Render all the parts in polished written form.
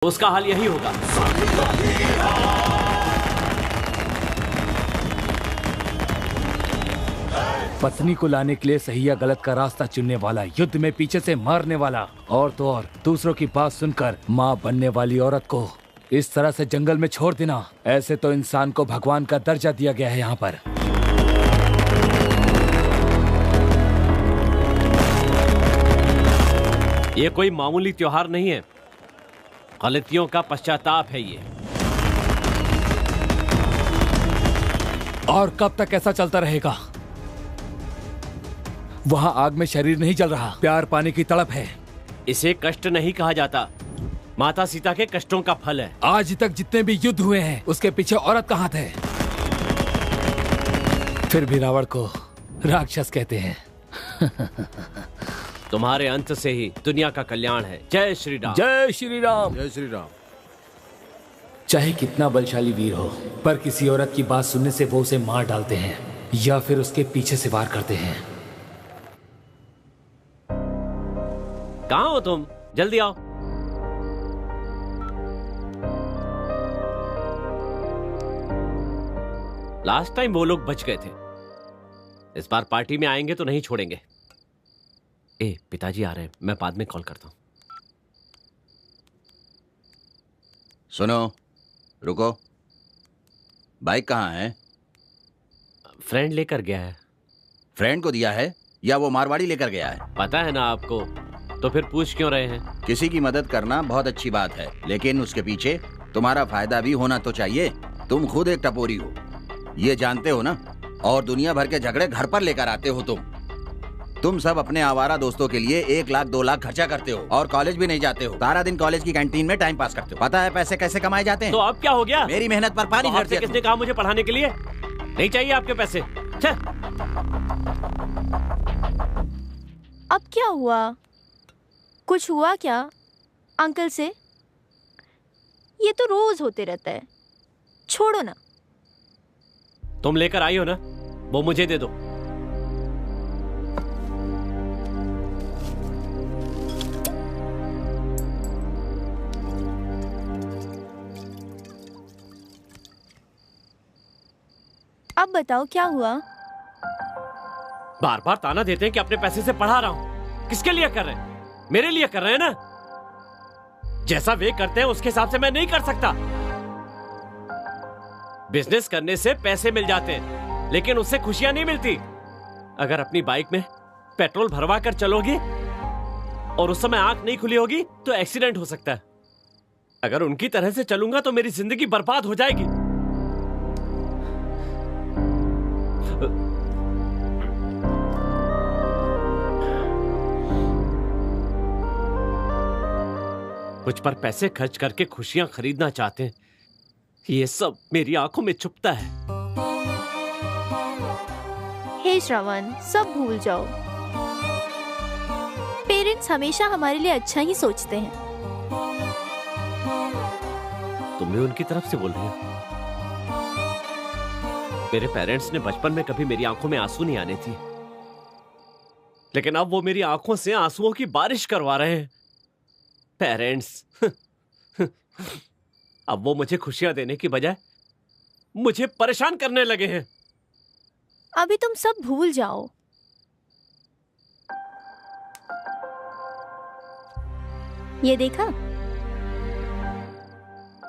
उसका हाल यही होगा। पत्नी को लाने के लिए सही या गलत का रास्ता चुनने वाला, युद्ध में पीछे से मारने वाला, और तो और दूसरों की बात सुनकर माँ बनने वाली औरत को इस तरह से जंगल में छोड़ देना, ऐसे तो इंसान को भगवान का दर्जा दिया गया है यहाँ पर। ये कोई मामूली त्योहार नहीं है, गलतियों का पश्चाताप है ये। और कब तक ऐसा चलता रहेगा? वहाँ आग में शरीर नहीं जल रहा, प्यार पाने की तड़प है। इसे कष्ट नहीं कहा जाता, माता सीता के कष्टों का फल है। आज तक जितने भी युद्ध हुए हैं उसके पीछे औरत कहाँ थे? फिर भी रावण को राक्षस कहते हैं। तुम्हारे अंत से ही दुनिया का कल्याण है। जय श्री राम। जय श्री राम। जय श्री राम। चाहे कितना बलशाली वीर हो, पर किसी औरत की बात सुनने से वो उसे मार डालते हैं या फिर उसके पीछे से वार करते हैं। कहाँ हो तुम? जल्दी आओ। लास्ट टाइम वो लोग बच गए थे, इस बार पार्टी में आएंगे तो नहीं छोड़ेंगे। पिताजी आ रहे हैं, मैं बाद में कॉल करता हूं। सुनो, रुको। बाइक कहाँ है? फ्रेंड लेकर गया है। फ्रेंड को दिया है या वो मारवाड़ी लेकर गया है? पता है ना आपको, तो फिर पूछ क्यों रहे हैं? किसी की मदद करना बहुत अच्छी बात है, लेकिन उसके पीछे तुम्हारा फायदा भी होना तो चाहिए। तुम खुद एक टपोरी हो, ये जानते हो ना, और दुनिया भर के झगड़े घर पर लेकर आते हो। तुम सब अपने आवारा दोस्तों के लिए 1 लाख 2 लाख खर्चा करते हो और कॉलेज भी नहीं जाते हो। सारा दिन कॉलेज की कैंटीन में टाइम पास करते हो। पता है पैसे कैसे कमाए जाते हैं? तो अब क्या हो गया? मेरी मेहनत पर पानी फेर दिया। किसने कहा मुझे पढ़ाने के लिए? नहीं चाहिए आपके पैसे। अब क्या हुआ? कुछ हुआ क्या अंकल से? ये तो रोज होते रहता है, छोड़ो ना। तुम लेकर आई हो ना, वो मुझे दे दो। अब बताओ क्या हुआ? बार बार ताना देते हैं कि अपने पैसे से पढ़ा रहा हूं। किसके लिए कर रहे हैं? मेरे लिए कर रहे हैं ना। जैसा वे करते हैं उसके हिसाब से मैं नहीं कर सकता। बिजनेस करने से पैसे मिल जाते हैं, लेकिन उससे खुशियां नहीं मिलती। अगर अपनी बाइक में पेट्रोल भरवा कर चलोगी और उस समय आंख नहीं खुली होगी तो एक्सीडेंट हो सकता है। अगर उनकी तरह से चलूंगा तो मेरी जिंदगी बर्बाद हो जाएगी। कुछ पर पैसे खर्च करके खुशियां खरीदना चाहते हैं, ये सब मेरी आंखों में चुभता है। हे श्रवण, सब भूल जाओ। पेरेंट्स हमेशा हमारे लिए अच्छा ही सोचते हैं। तुम भी उनकी तरफ से बोल रही हो? मेरे पेरेंट्स ने बचपन में कभी मेरी आंखों में आंसू नहीं आने थे, लेकिन अब वो मेरी आंखों से आंसुओं की बारिश करवा रहे हैं। पेरेंट्स अब वो मुझे खुशियां देने की बजाय मुझे परेशान करने लगे हैं। अभी तुम सब भूल जाओ। ये देखा,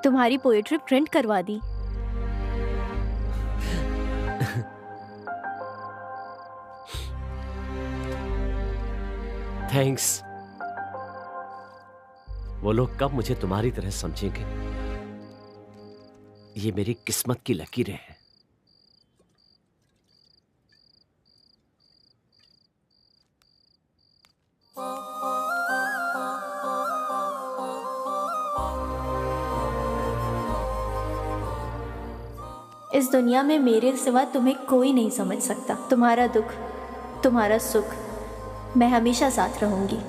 तुम्हारी पोएट्री प्रिंट करवा दी। थैंक्स। वो लोग कब मुझे तुम्हारी तरह समझेंगे? ये मेरी किस्मत की लकीरें हैं। इस दुनिया में मेरे सिवा तुम्हें कोई नहीं समझ सकता। तुम्हारा दुख, तुम्हारा सुख, मैं हमेशा साथ रहूंगी।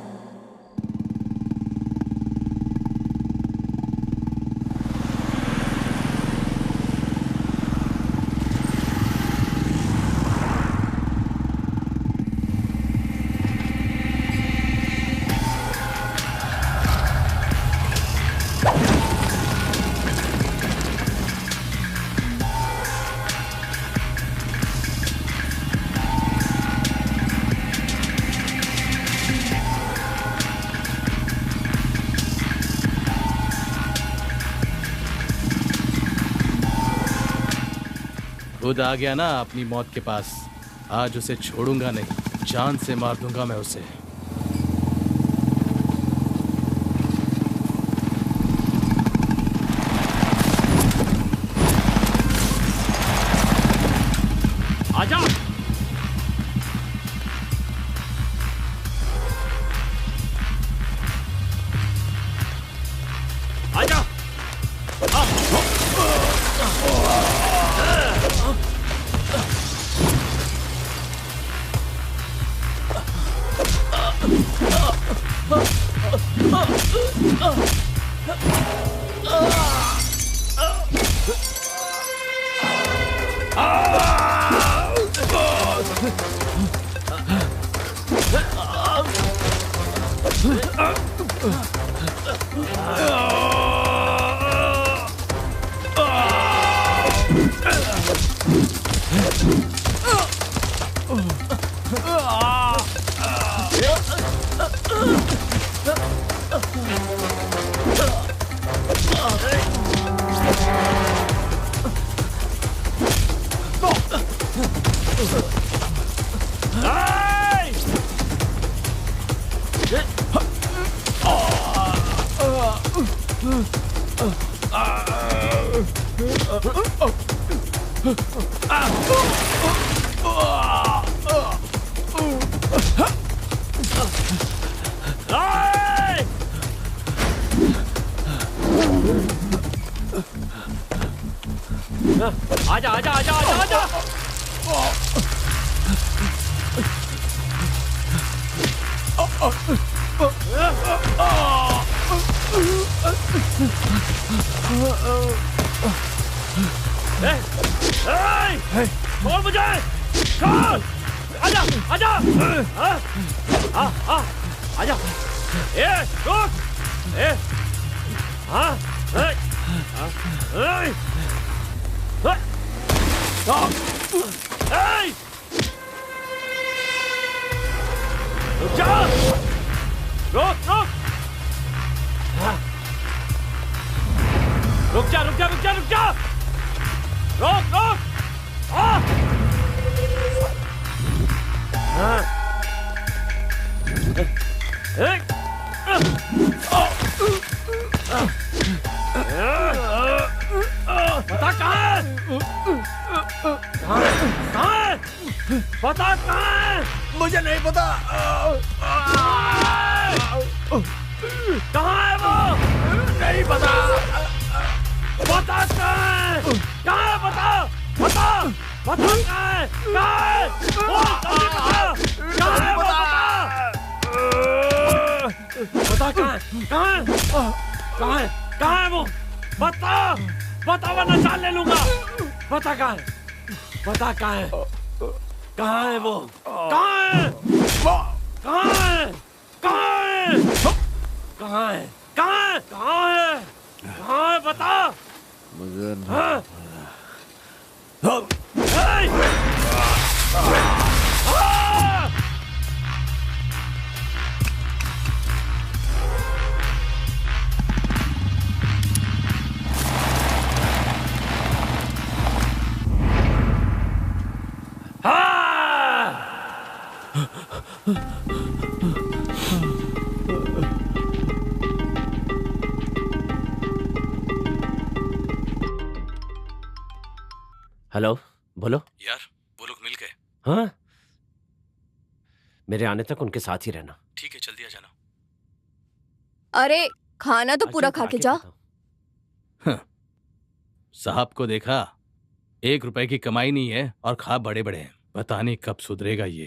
खुद आ गया ना अपनी मौत के पास। आज उसे छोड़ूंगा नहीं, जान से मार दूंगा मैं उसे। आजा। आजा। आजा आजा आजा आजा आजा। छोड़ मुझे, छोड़। आजा आजा। आजा। रुक। रुक जा। रुक रुक। रुक जा रुक जा रुक जा रुक जा। रुक रुक। पता कहाँ है? कहाँ है? पता कहाँ है? मुझे नहीं पता। कहाँ है वो? नहीं पता। पता कहाँ है? कहाँ है? पता पता पता कहाँ है? कहाँ है? बोल जल्दी बता। कहाँ है वो? पता कहाँ है? कहाँ है? कहाँ है? कहाँ है वो? बता बता वरना जान ले लूंगा। पता कहाँ है? पता कहाँ है? कहाँ है वो? कहाँ है? कहाँ है? कहाँ है? कहाँ है? कहाँ है? कहाँ है? कहाँ है? बता। मुझे हाँ? हेलो, बोलो। यार वो लोग मिल गए। हाँ, मेरे आने तक उनके साथ ही रहना। ठीक है, जल्दी आ जाना। अरे खाना तो पूरा खा के जा। साहब को देखा, 1 रुपए की कमाई नहीं है और खा बड़े बड़े हैं। पता नहीं कब सुधरेगा ये।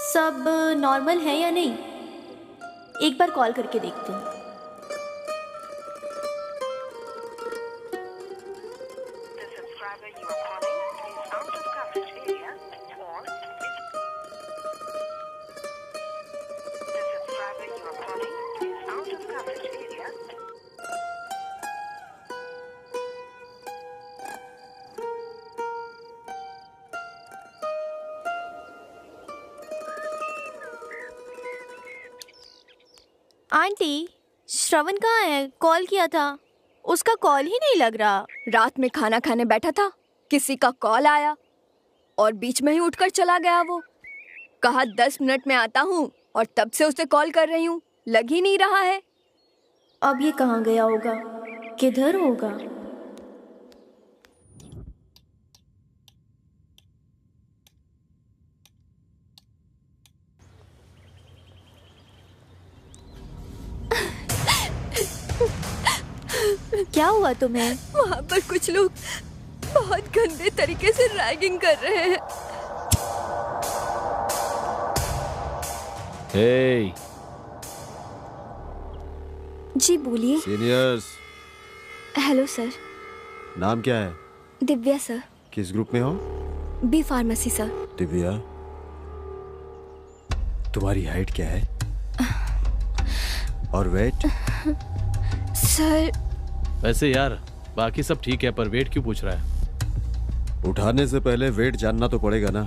सब नॉर्मल है या नहीं, एक बार कॉल करके देखते हैं। आंटी, श्रवण कहाँ है? कॉल किया था। उसका कॉल ही नहीं लग रहा। रात में खाना खाने बैठा था, किसी का कॉल आया और बीच में ही उठकर चला गया। वो कहा 10 मिनट में आता हूँ और तब से उसे कॉल कर रही हूँ, लग ही नहीं रहा है। अब ये कहाँ गया होगा, किधर होगा? क्या हुआ तुम्हें? वहाँ पर कुछ लोग बहुत गंदे तरीके से रैगिंग कर रहे हैं। हे, जी बोलिए। सीनियर्स। Hello sir. नाम क्या है? दिव्या सर। किस ग्रुप में हो? B pharmacy sir. दिव्या, तुम्हारी हाइट क्या है और वेट? सर वैसे यार बाकी सब ठीक है, पर वेट क्यों पूछ रहा है? उठाने से पहले वेट जानना तो पड़ेगा ना।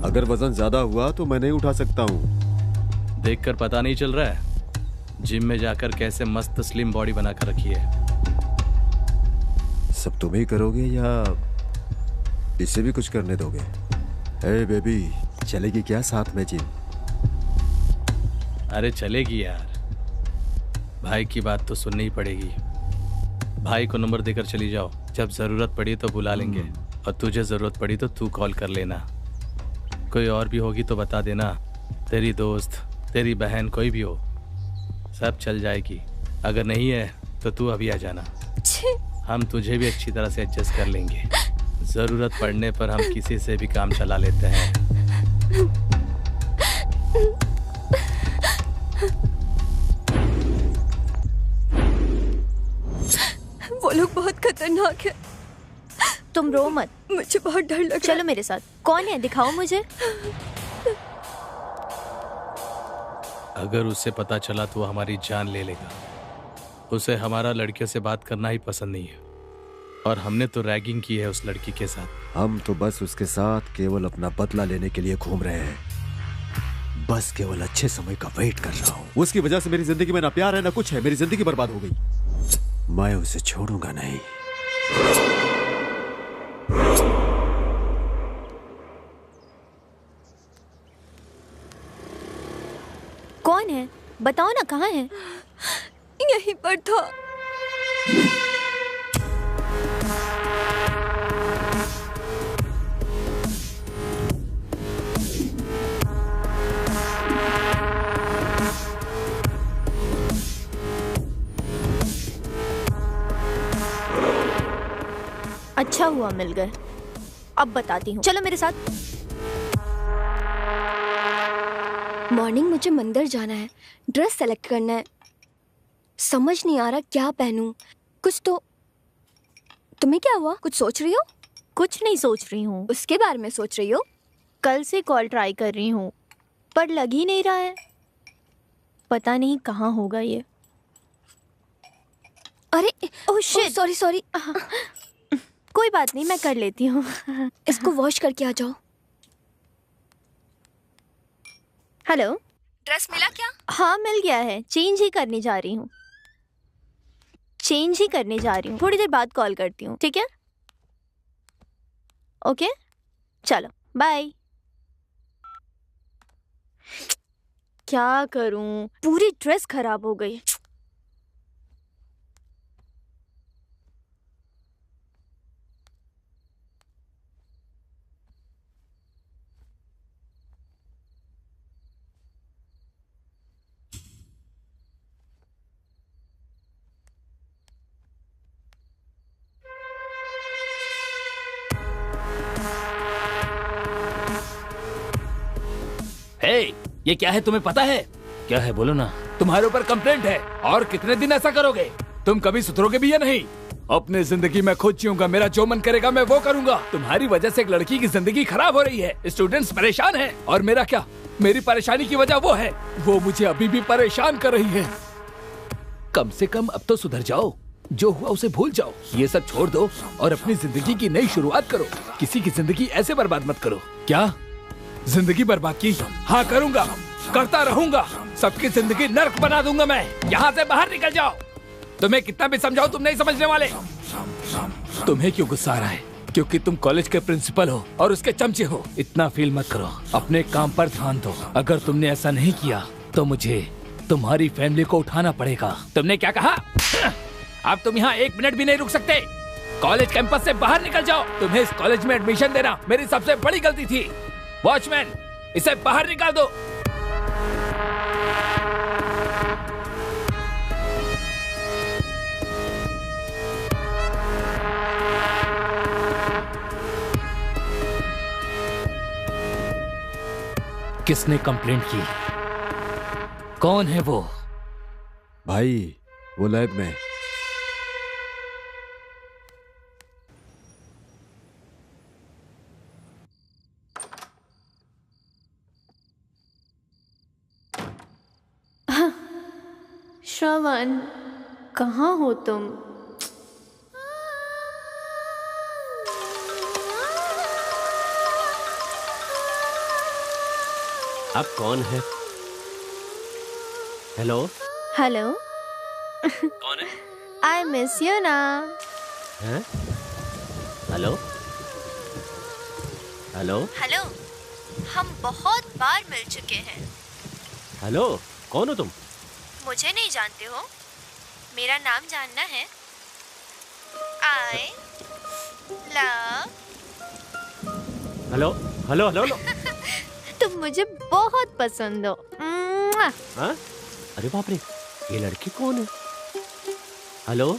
अगर वजन ज्यादा हुआ तो मैं नहीं उठा सकता हूँ। देखकर पता नहीं चल रहा है जिम में जाकर कैसे मस्त स्लिम बॉडी बनाकर रखी है। सब तुम ही करोगे या इसे भी कुछ करने दोगे? हे बेबी, चलेगी क्या साथ में जिम? अरे चलेगी यार, भाई की बात तो सुननी ही पड़ेगी। भाई को नंबर देकर चली जाओ, जब जरूरत पड़ी तो बुला लेंगे, और तुझे जरूरत पड़ी तो तू कॉल कर लेना। कोई और भी होगी तो बता देना, तेरी दोस्त, तेरी बहन, कोई भी हो, सब चल जाएगी। अगर नहीं है तो तू अभी आ जाना, हम तुझे भी अच्छी तरह से एडजस्ट कर लेंगे। जरूरत पड़ने पर हम किसी से भी काम चला लेते हैं। वो लोग बहुत खतरनाक है। तुम रो मत, मुझे बहुत डर लग रहा है। चलो मेरे साथ। कौन है, दिखाओ मुझे। अगर उसे पता चला तो वो हमारी जान ले लेगा। उसे हमारा लड़कियों से बात करना ही पसंद नहीं है, और हमने तो रैगिंग की है उस लड़की के साथ। हम तो बस उसके साथ केवल अपना बदला लेने के लिए घूम रहे हैं। बस केवल अच्छे समय का वेट कर रहा हूँ। उसकी वजह से मेरी जिंदगी में ना प्यार है ना कुछ है। मेरी जिंदगी बर्बाद हो गई। मैं उसे छोड़ूंगा नहीं। कौन है, बताओ ना, कहाँ है? यहीं पर था। अच्छा हुआ मिल गए। अब बताती हूँ, चलो मेरे साथ। मॉर्निंग मुझे मंदिर जाना है, ड्रेस सेलेक्ट करना है। समझ नहीं आ रहा क्या पहनूं। कुछ तो। तुम्हें क्या हुआ, कुछ सोच रही हो? कुछ नहीं सोच रही हूँ। उसके बारे में सोच रही हो? कल से कॉल ट्राई कर रही हूँ पर लग ही नहीं रहा है। पता नहीं कहाँ होगा ये। अरे ओह शिट, सॉरी सॉरी। कोई बात नहीं, मैं कर लेती हूँ। इसको वॉश करके आ जाओ। हेलो, ड्रेस मिला क्या? हाँ मिल गया है, चेंज ही करने जा रही हूँ। थोड़ी देर बाद कॉल करती हूँ, ठीक है? ओके चलो बाय। क्या करूँ, पूरी ड्रेस खराब हो गई। हे, ये क्या है तुम्हें पता है? क्या है बोलो ना। तुम्हारे ऊपर कंप्लेंट है, और कितने दिन ऐसा करोगे? तुम कभी सुधरोगे भी या नहीं? अपनी जिंदगी में खुद जीऊंगा, मेरा जो मन करेगा मैं वो करूंगा। तुम्हारी वजह से एक लड़की की जिंदगी खराब हो रही है, स्टूडेंट्स परेशान हैं, और मेरा क्या? मेरी परेशानी की वजह वो है, वो मुझे अभी भी परेशान कर रही है। कम से कम अब तो सुधर जाओ, जो हुआ उसे भूल जाओ, ये सब छोड़ दो और अपनी जिंदगी की नई शुरुआत करो। किसी की जिंदगी ऐसे बर्बाद मत करो। क्या जिंदगी बर्बाद की? हाँ करूंगा, करता रहूंगा। सबकी जिंदगी नर्क बना दूंगा मैं। यहाँ से बाहर निकल जाओ। तुम्हें कितना भी समझाओ तुम नहीं समझने वाले। तुम्हें क्यों गुस्सा आ रहा है? क्योंकि तुम कॉलेज के प्रिंसिपल हो और उसके चमचे हो। इतना फील मत करो, अपने काम पर ध्यान दो। अगर तुमने ऐसा नहीं किया तो मुझे तुम्हारी फैमिली को उठाना पड़ेगा। तुमने क्या कहा? अब तुम यहाँ 1 मिनट भी नहीं रुक सकते। कॉलेज कैंपस से बाहर निकल जाओ। तुम्हें इस कॉलेज में एडमिशन देना मेरी सबसे बड़ी गलती थी। वॉचमैन, इसे बाहर निकाल दो। किसने कंप्लेंट की? कौन है वो? भाई वो लैब में। श्रवण, कहाँ हो तुम? आप कौन है? हेलो? हेलो। कौन है? आई मिस यू ना। हैं? हेलो? हेलो? हेलो, हम बहुत बार मिल चुके हैं। हेलो? कौन हो तुम? मुझे नहीं जानते हो? मेरा नाम जानना है? I love. Hello? Hello? Hello? Hello? तुम मुझे बहुत पसंद हो। हाँ? अरे बाप रे, ये लड़की कौन है? हेलो?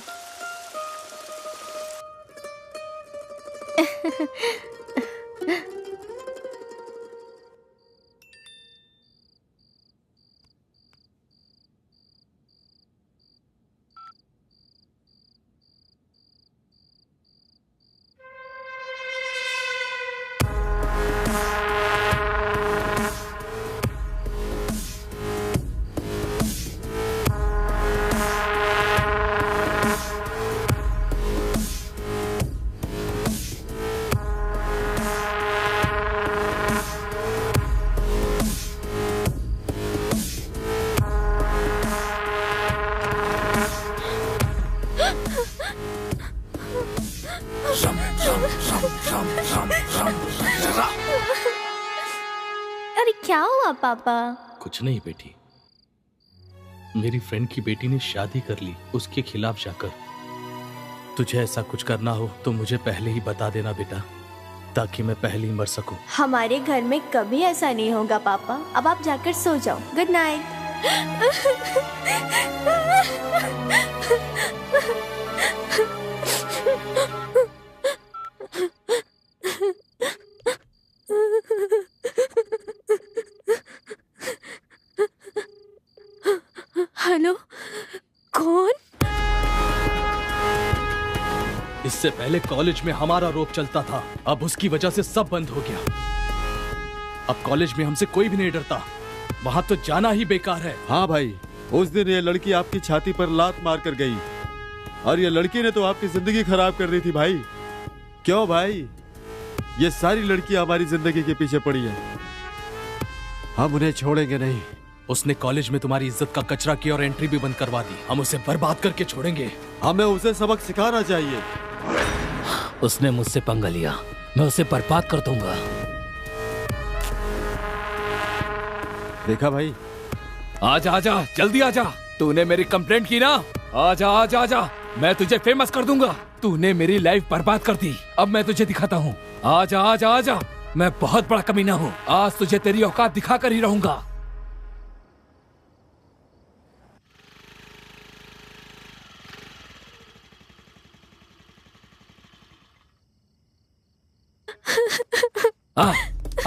अरे क्या हुआ पापा? कुछ नहीं बेटी, मेरी फ्रेंड की बेटी ने शादी कर ली उसके खिलाफ जाकर। तुझे ऐसा कुछ करना हो तो मुझे पहले ही बता देना बेटा, ताकि मैं पहले ही मर सकूं। हमारे घर में कभी ऐसा नहीं होगा पापा। अब आप जाकर सो जाओ। Good night. हेलो, कौन? इससे पहले कॉलेज में हमारा रोप चलता था, अब उसकी वजह से सब बंद हो गया। अब कॉलेज में हमसे कोई भी नहीं डरता, वहां तो जाना ही बेकार है। हाँ भाई, उस दिन ये लड़की आपकी छाती पर लात मार कर गई और ये लड़की ने तो आपकी जिंदगी खराब कर दी थी भाई। क्यों भाई? ये सारी लड़कियां हमारी जिंदगी के पीछे पड़ी है, हम उन्हें छोड़ेंगे नहीं। उसने कॉलेज में तुम्हारी इज्जत का कचरा किया और एंट्री भी बंद करवा दी। हम उसे बर्बाद करके छोड़ेंगे। हमें उसे सबक सिखाना चाहिए। उसने मुझसे पंगा लिया, मैं उसे बर्बाद कर दूंगा। देखा भाई? आजा आजा, जल्दी आजा। तूने मेरी कंप्लेंट की ना? आजा आजा आजा, मैं तुझे फेमस कर दूंगा। तूने मेरी लाइफ बर्बाद कर दी, अब मैं तुझे दिखाता हूँ। आजा आजा आजा, मैं बहुत बड़ा कमीना हूँ। आज तुझे तेरी औकात दिखा कर ही रहूंगा।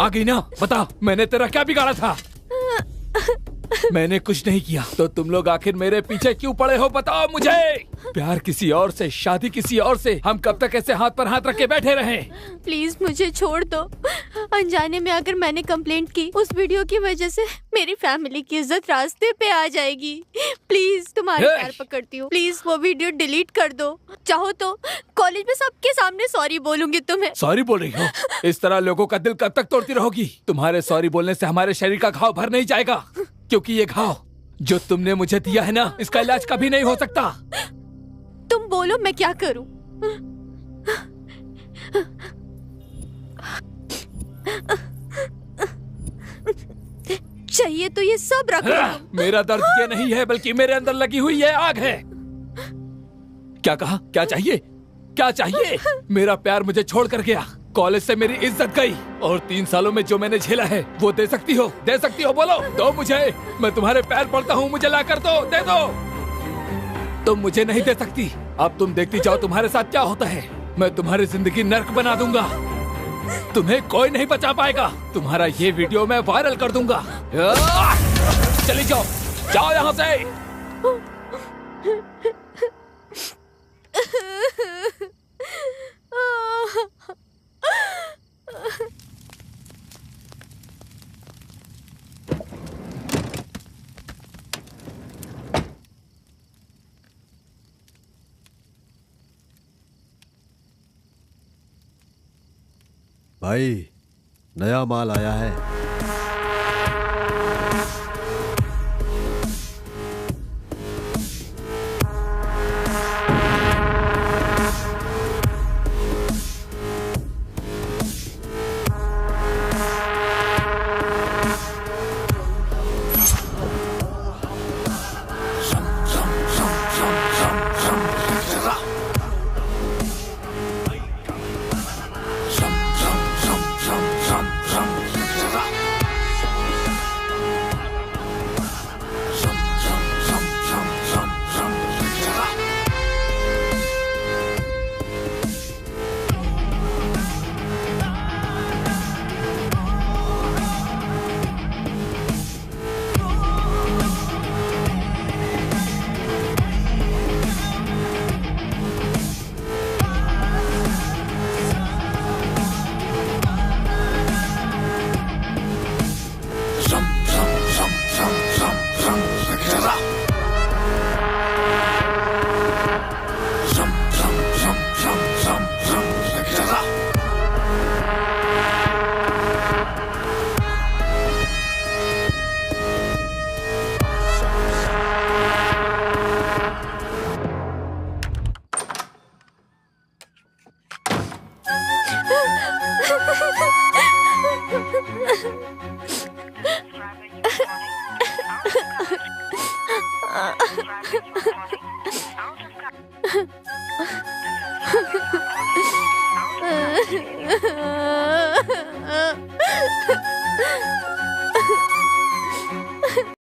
आ गई ना? बता, मैंने तेरा क्या बिगाड़ा था? मैंने कुछ नहीं किया तो तुम लोग आखिर मेरे पीछे क्यों पड़े हो? बताओ मुझे। प्यार किसी और से, शादी किसी और से, हम कब तक ऐसे हाथ पर हाथ रख के बैठे रहें? प्लीज मुझे छोड़ दो। अनजाने में अगर मैंने कंप्लेंट की, उस वीडियो की वजह से मेरी फैमिली की इज्जत रास्ते पे आ जाएगी। प्लीज तुम्हारे पैर पकड़ती हूँ, प्लीज वो वीडियो डिलीट कर दो। चाहो तो कॉलेज में सबके सामने सॉरी बोलूंगी तुम्हें। सॉरी बोल रही हो? इस तरह लोगों का दिल कब तक तोड़ती रहोगी? तुम्हारे सॉरी बोलने से हमारे शरीर का घाव भर नहीं जाएगा, क्योंकि ये घाव जो तुमने मुझे दिया है ना, इसका इलाज कभी नहीं हो सकता। तुम बोलो मैं क्या करूं? चाहिए तो ये सब रखो तुम। मेरा दर्द ये नहीं है, बल्कि मेरे अंदर लगी हुई ये आग है। क्या कहा? क्या चाहिए? क्या चाहिए? मेरा प्यार मुझे छोड़ कर गया, कॉलेज से मेरी इज्जत गई, और 3 सालों में जो मैंने झेला है वो दे सकती हो? दे सकती हो? बोलो, दो मुझे। मैं तुम्हारे पैर पड़ता हूँ, मुझे ला कर दो, दे दो। तुम मुझे नहीं दे सकती। अब तुम देखती जाओ तुम्हारे साथ क्या होता है। मैं तुम्हारी जिंदगी नर्क बना दूंगा, तुम्हें कोई नहीं बचा पाएगा। तुम्हारा ये वीडियो मैं वायरल कर दूंगा। चली जाओ, जाओ यहाँ से। भाई, नया माल आया है।